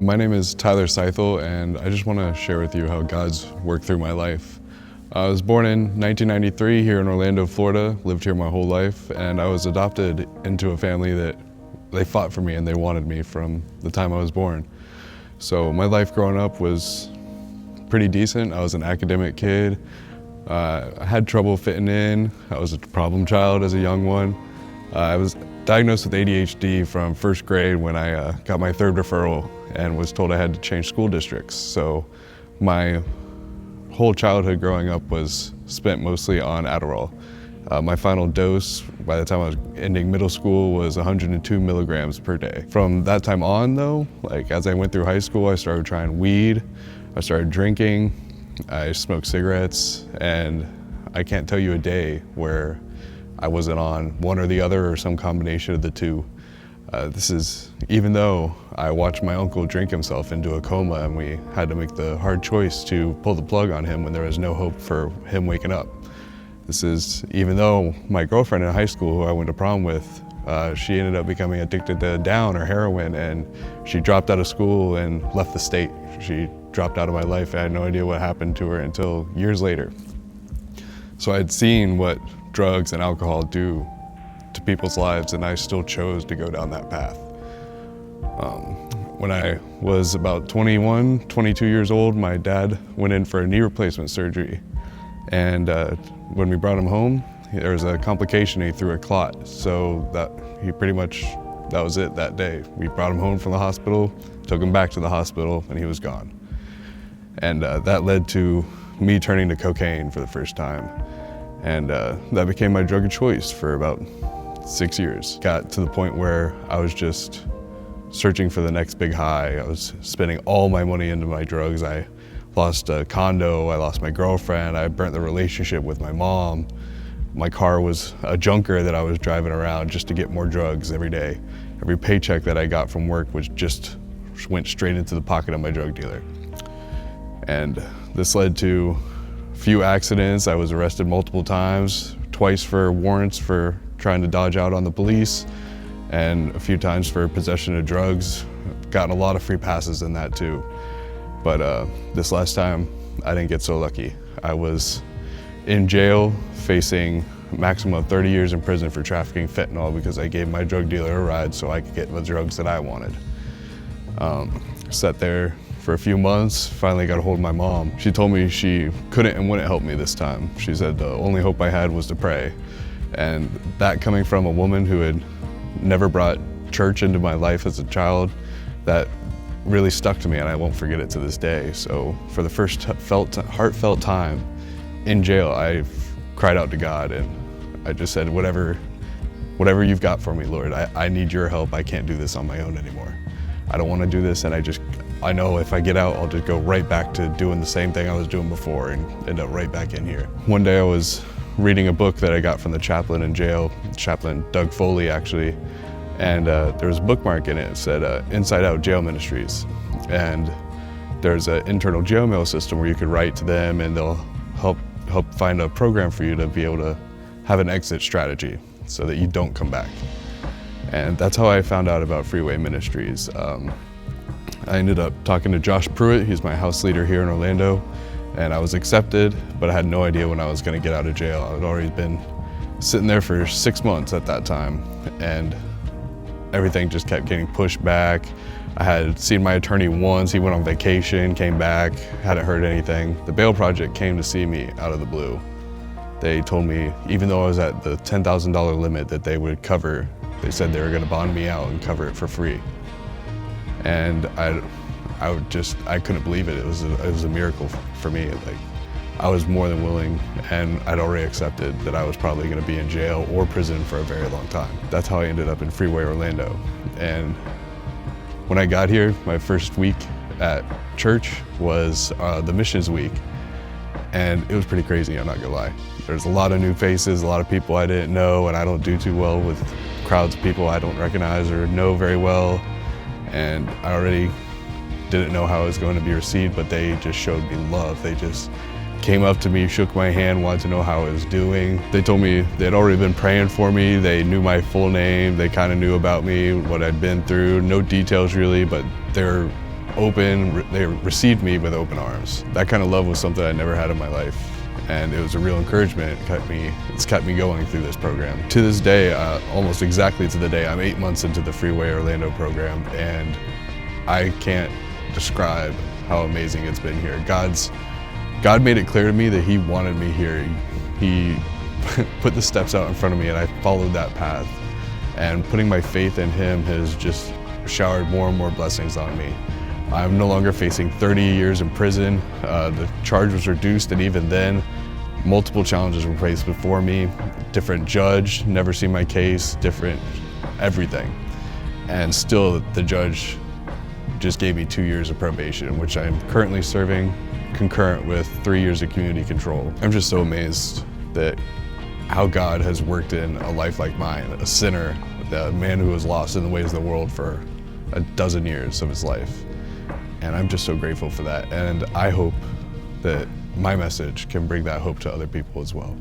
My name is Seithel, and I just want to share with you how God's worked through my life. I was born in 1993 here in Orlando, Florida, lived here my whole life, and I was adopted into a family that they fought for me and they wanted me from the time I was born. So my life growing up was pretty decent. I was an academic kid. I had trouble fitting in. I was a problem child as a young one. I was diagnosed with ADHD from first grade when I got my third referral and was told I had to change school districts. So my whole childhood growing up was spent mostly on Adderall. My final dose by the time I was ending middle school was 102 milligrams per day. From that time on though, as I went through high school, I started trying weed, I started drinking, I smoked cigarettes, and I can't tell you a day where I wasn't on one or the other or some combination of the two. This is even though I watched my uncle drink himself into a coma and we had to make the hard choice to pull the plug on him when there was no hope for him waking up. This is even though my girlfriend in high school, who I went to prom with, she ended up becoming addicted to Down or heroin, and she dropped out of school and left the state. She dropped out of my life. I had no idea what happened to her until years later. So I'd seen what drugs and alcohol do to people's lives, and I still chose to go down that path. When I was about 21, 22 years old, my dad went in for a knee replacement surgery. And when we brought him home, there was a complication. He threw a clot. So that was it that day. We brought him home from the hospital, took him back to the hospital, and he was gone. And that led to me turning to cocaine for the first time. And that became my drug of choice for about 6 years. Got to the point where I was just searching for the next big high. I was spending all my money into my drugs. I lost a condo, I lost my girlfriend, I burnt the relationship with my mom. My car was a junker that I was driving around just to get more drugs every day. Every paycheck that I got from work went straight into the pocket of my drug dealer. And this led to a few accidents. I was arrested multiple times, twice for warrants for trying to dodge out on the police, and a few times for possession of drugs. Gotten a lot of free passes in that too. But this last time, I didn't get so lucky. I was in jail facing a maximum of 30 years in prison for trafficking fentanyl because I gave my drug dealer a ride so I could get the drugs that I wanted. Sat there for a few months, finally got a hold of my mom. She told me she couldn't and wouldn't help me this time. She said the only hope I had was to pray. And that coming from a woman who had never brought church into my life as a child, that really stuck to me, and I won't forget it to this day. So for the first heartfelt time in jail, I cried out to God, and I just said, whatever you've got for me, Lord, I need your help. I can't do this on my own anymore. I don't want to do this, and I know if I get out, I'll just go right back to doing the same thing I was doing before and end up right back in here. One day I was reading a book that I got from the chaplain in jail, Chaplain Doug Foley actually, and there was a bookmark in it. It said Inside Out Jail Ministries, and there's an internal jail mail system where you could write to them and they'll help find a program for you to be able to have an exit strategy so that you don't come back. And that's how I found out about Freeway Ministries. I ended up talking to Josh Pruitt. He's my house leader here in Orlando, and I was accepted, but I had no idea when I was going to get out of jail. I had already been sitting there for 6 months at that time, and everything just kept getting pushed back. I had seen my attorney once. He went on vacation, came back, hadn't heard anything. The bail project came to see me out of the blue. They told me, even though I was at the $10,000 limit that they would cover, they said they were going to bond me out and cover it for free. And I couldn't believe it. It was a miracle for me. I was more than willing, and I'd already accepted that I was probably going to be in jail or prison for a very long time. That's how I ended up in Freeway Orlando. And when I got here, my first week at church was the missions week. And it was pretty crazy, I'm not gonna lie. There's a lot of new faces, a lot of people I didn't know, and I don't do too well with crowds of people I don't recognize or know very well. And I already didn't know how I was going to be received, but they just showed me love. They just came up to me, shook my hand, wanted to know how I was doing. They told me they'd already been praying for me. They knew my full name. They kind of knew about me, what I'd been through. No details really, but they're they received me with open arms. That kind of love was something I never had in my life. And it was a real encouragement. It's kept me going through this program. To this day, almost exactly to the day, I'm 8 months into the Freeway Orlando program, and I can't describe how amazing it's been here. God made it clear to me that He wanted me here. He put the steps out in front of me, and I followed that path. And putting my faith in Him has just showered more and more blessings on me. I'm no longer facing 30 years in prison. The charge was reduced, and even then, multiple challenges were placed before me. Different judge, never seen my case, different everything. And still, the judge just gave me 2 years of probation, which I'm currently serving concurrent with 3 years of community control. I'm just so amazed that how God has worked in a life like mine, a sinner, a man who was lost in the ways of the world for a dozen years of his life. And I'm just so grateful for that. And I hope that my message can bring that hope to other people as well.